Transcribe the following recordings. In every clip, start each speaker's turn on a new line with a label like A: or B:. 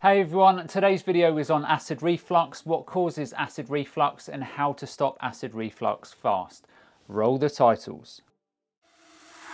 A: Hey everyone, today's video is on acid reflux, what causes acid reflux and how to stop acid reflux fast. Roll the titles.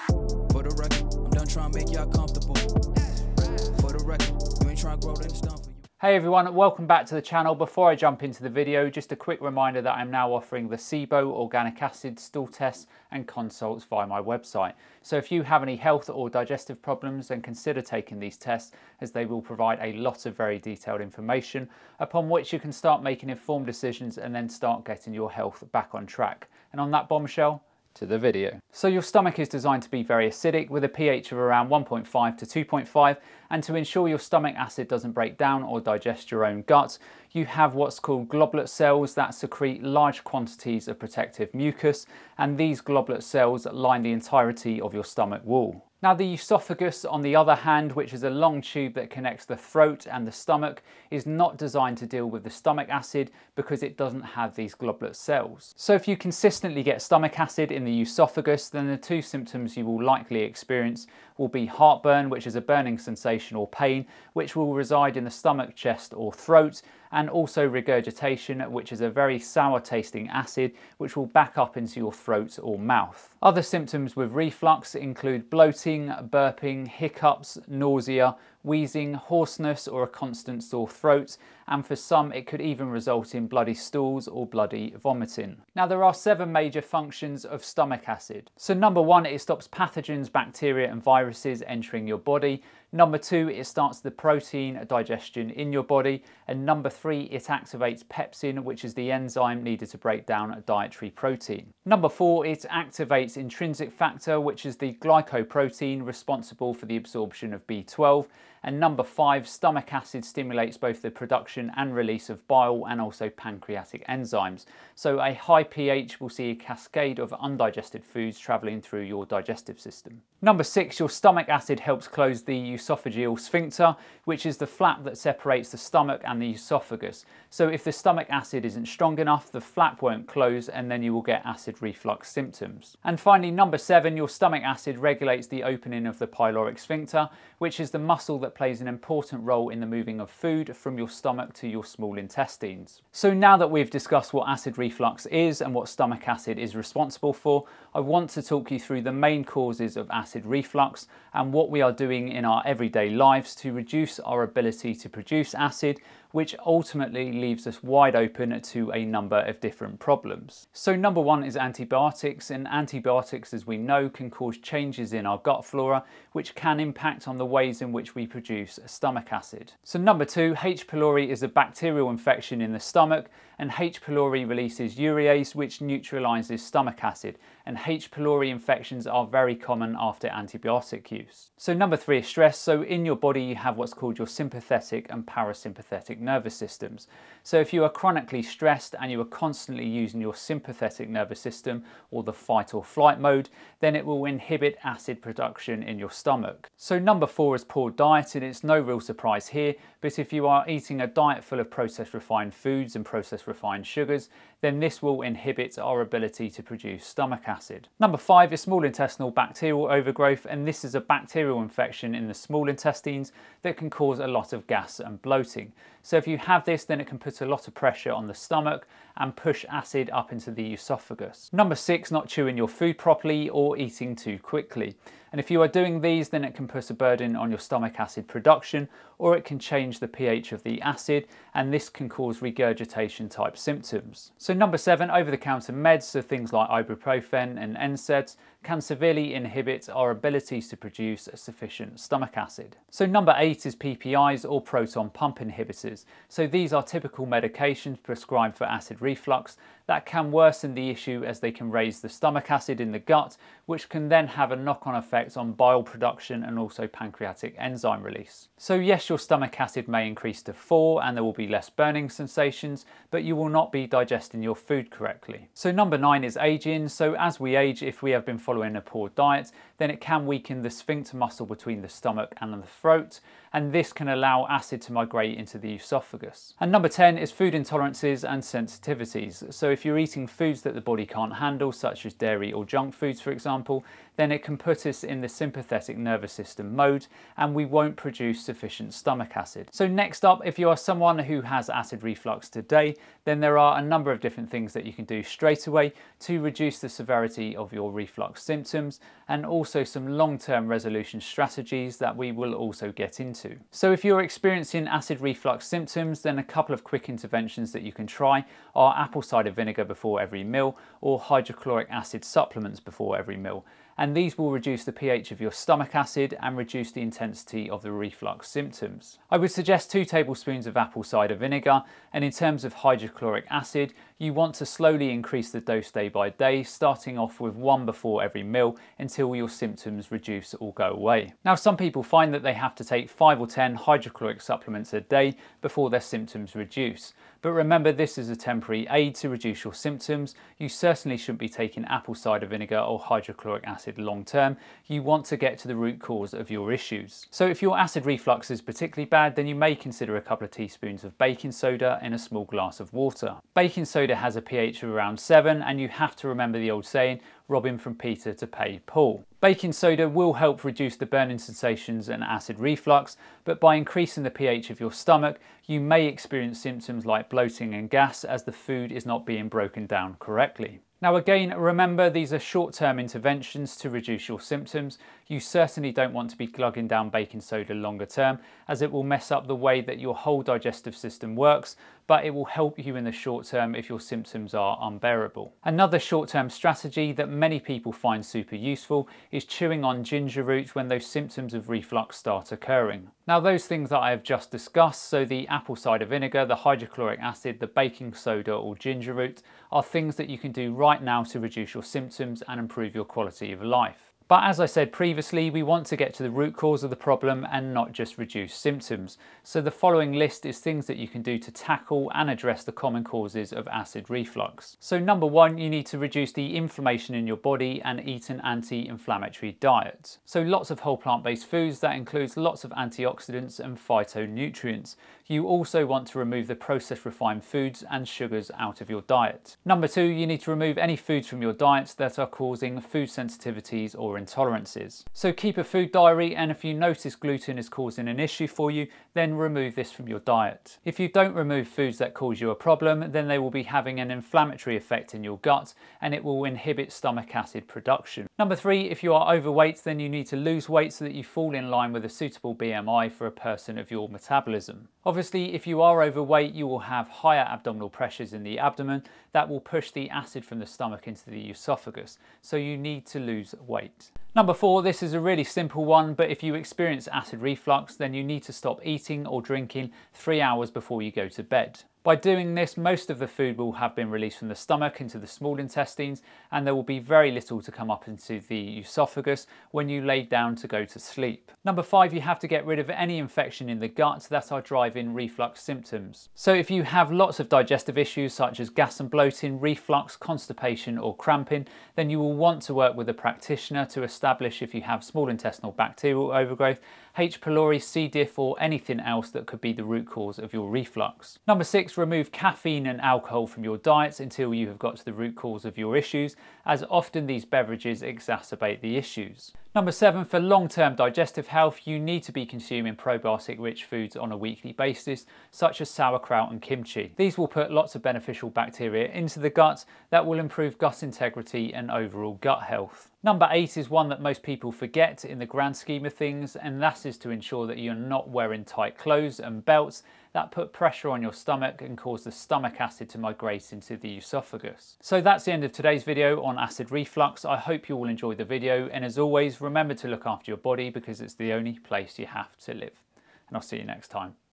B: For the record, I'm done trying to make y'all comfortable. For the record, you ain't trying to grow, then it's done for you.
A: Hey everyone, welcome back to the channel. Before I jump into the video, just a quick reminder that I'm now offering the SIBO organic acid stool tests and consults via my website. So if you have any health or digestive problems, then consider taking these tests, as they will provide a lot of very detailed information upon which you can start making informed decisions and then start getting your health back on track. And on that bombshell, to the video. So your stomach is designed to be very acidic with a pH of around 1.5 to 2.5, and to ensure your stomach acid doesn't break down or digest your own gut, you have what's called goblet cells that secrete large quantities of protective mucus, and these goblet cells line the entirety of your stomach wall. Now the esophagus, on the other hand, which is a long tube that connects the throat and the stomach, is not designed to deal with the stomach acid because it doesn't have these goblet cells. So if you consistently get stomach acid in the esophagus, then the two symptoms you will likely experience will be heartburn, which is a burning sensation or pain, which will reside in the stomach, chest or throat, and also regurgitation, which is a very sour tasting acid which will back up into your throat or mouth. Other symptoms with reflux include bloating, burping, hiccups, nausea, wheezing, hoarseness or a constant sore throat, and for some it could even result in bloody stools or bloody vomiting. Now there are 7 major functions of stomach acid. So number 1, it stops pathogens, bacteria and viruses entering your body. Number 2, it starts the protein digestion in your body. And number 3, it activates pepsin, which is the enzyme needed to break down a dietary protein. Number 4, it activates intrinsic factor, which is the glycoprotein responsible for the absorption of B12. And number 5, stomach acid stimulates both the production and release of bile and also pancreatic enzymes. So a high pH will see a cascade of undigested foods travelling through your digestive system. Number 6, your stomach acid helps close the esophageal sphincter, which is the flap that separates the stomach and the esophagus. So if the stomach acid isn't strong enough, the flap won't close and then you will get acid reflux symptoms. And finally, number 7, your stomach acid regulates the opening of the pyloric sphincter, which is the muscle that plays an important role in the moving of food from your stomach to your small intestines. So now that we've discussed what acid reflux is and what stomach acid is responsible for, I want to talk you through the main causes of acid reflux and what we are doing in our everyday lives to reduce our ability to produce acid, which ultimately leaves us wide open to a number of different problems. So number 1 is antibiotics, and antibiotics, as we know, can cause changes in our gut flora, which can impact on the ways in which we produce stomach acid. So number 2, H. pylori is a bacterial infection in the stomach, and H. pylori releases urease, which neutralizes stomach acid, and H. pylori infections are very common after antibiotic use. So number 3 is stress. So in your body you have what's called your sympathetic and parasympathetic nervous systems. So if you are chronically stressed and you are constantly using your sympathetic nervous system or the fight or flight mode, then it will inhibit acid production in your stomach. So number 4 is poor diet, and it's no real surprise here, but if you are eating a diet full of processed refined foods and processed refined sugars, then this will inhibit our ability to produce stomach acid. Number 5 is small intestinal bacterial overgrowth, and this is a bacterial infection in the small intestines that can cause a lot of gas and bloating. So if you have this, then it can put a lot of pressure on the stomach and push acid up into the esophagus. Number 6, not chewing your food properly or eating too quickly. And if you are doing these, then it can put a burden on your stomach acid production, or it can change the pH of the acid, and this can cause regurgitation type symptoms. So number 7, over-the-counter meds, so things like ibuprofen and NSAIDs, can severely inhibit our abilities to produce a sufficient stomach acid. So number 8 is PPI'S, or proton pump inhibitors. So these are typical medications prescribed for acid reflux that can worsen the issue, as they can raise the stomach acid in the gut, which can then have a knock-on effect on bile production and also pancreatic enzyme release. So yes, your stomach acid may increase to 4 and there will be less burning sensations, but you will not be digesting your food correctly. So number 9 is aging. So as we age, if we have been following a poor diet, then it can weaken the sphincter muscle between the stomach and the throat, and this can allow acid to migrate into the esophagus. And number 10 is food intolerances and sensitivities. So if you're eating foods that the body can't handle, such as dairy or junk foods for example, then it can put us in the sympathetic nervous system mode and we won't produce sufficient stomach acid. So next up, if you are someone who has acid reflux today, then there are a number of different things that you can do straight away to reduce the severity of your reflux symptoms, and also some long-term resolution strategies that we will also get into. So if you're experiencing acid reflux symptoms, then a couple of quick interventions that you can try are apple cider vinegar before every meal or hydrochloric acid supplements before every meal. And these will reduce the pH of your stomach acid and reduce the intensity of the reflux symptoms. I would suggest 2 tablespoons of apple cider vinegar, and in terms of hydrochloric acid, you want to slowly increase the dose day by day, starting off with 1 before every meal until your symptoms reduce or go away. Now, some people find that they have to take 5 or 10 hydrochloric supplements a day before their symptoms reduce. But remember, this is a temporary aid to reduce your symptoms. You certainly shouldn't be taking apple cider vinegar or hydrochloric acid long term. You want to get to the root cause of your issues. So if your acid reflux is particularly bad, then you may consider a couple of teaspoons of baking soda in a small glass of water. Baking soda has a pH of around 7, and you have to remember the old saying, robbing from Peter to pay Paul. Baking soda will help reduce the burning sensations and acid reflux, but by increasing the pH of your stomach, you may experience symptoms like bloating and gas as the food is not being broken down correctly. Now again, remember these are short-term interventions to reduce your symptoms. You certainly don't want to be glugging down baking soda longer term, as it will mess up the way that your whole digestive system works, but it will help you in the short term if your symptoms are unbearable. Another short-term strategy that many people find super useful is chewing on ginger root when those symptoms of reflux start occurring. Now those things that I have just discussed, so the apple cider vinegar, the hydrochloric acid, the baking soda or ginger root, are things that you can do right now to reduce your symptoms and improve your quality of life. But as I said previously, we want to get to the root cause of the problem and not just reduce symptoms. So the following list is things that you can do to tackle and address the common causes of acid reflux. So number 1, you need to reduce the inflammation in your body and eat an anti-inflammatory diet. So lots of whole plant-based foods, that includes lots of antioxidants and phytonutrients. You also want to remove the processed refined foods and sugars out of your diet. Number 2, you need to remove any foods from your diets that are causing food sensitivities or intolerances. So keep a food diary, and if you notice gluten is causing an issue for you, then remove this from your diet. If you don't remove foods that cause you a problem, then they will be having an inflammatory effect in your gut and it will inhibit stomach acid production. Number 3, if you are overweight, then you need to lose weight so that you fall in line with a suitable BMI for a person of your metabolism. Obviously, if you are overweight, you will have higher abdominal pressures in the abdomen that will push the acid from the stomach into the esophagus, so you need to lose weight. Number 4, this is a really simple one, but if you experience acid reflux, then you need to stop eating or drinking 3 hours before you go to bed. By doing this, most of the food will have been released from the stomach into the small intestines, and there will be very little to come up into the esophagus when you lay down to go to sleep. Number 5, you have to get rid of any infection in the gut that are driving reflux symptoms. So if you have lots of digestive issues such as gas and bloating, reflux, constipation or cramping, then you will want to work with a practitioner to establish if you have small intestinal bacterial overgrowth, H. pylori, C. diff or anything else that could be the root cause of your reflux. Number 6, remove caffeine and alcohol from your diet until you have got to the root cause of your issues, as often these beverages exacerbate the issues. Number 7, for long-term digestive health, you need to be consuming probiotic-rich foods on a weekly basis, such as sauerkraut and kimchi. These will put lots of beneficial bacteria into the gut that will improve gut integrity and overall gut health. Number 8 is one that most people forget in the grand scheme of things, and that is to ensure that you're not wearing tight clothes and belts that put pressure on your stomach and cause the stomach acid to migrate into the esophagus. So that's the end of today's video on acid reflux. I hope you all enjoyed the video, and as always, remember to look after your body because it's the only place you have to live. And I'll see you next time.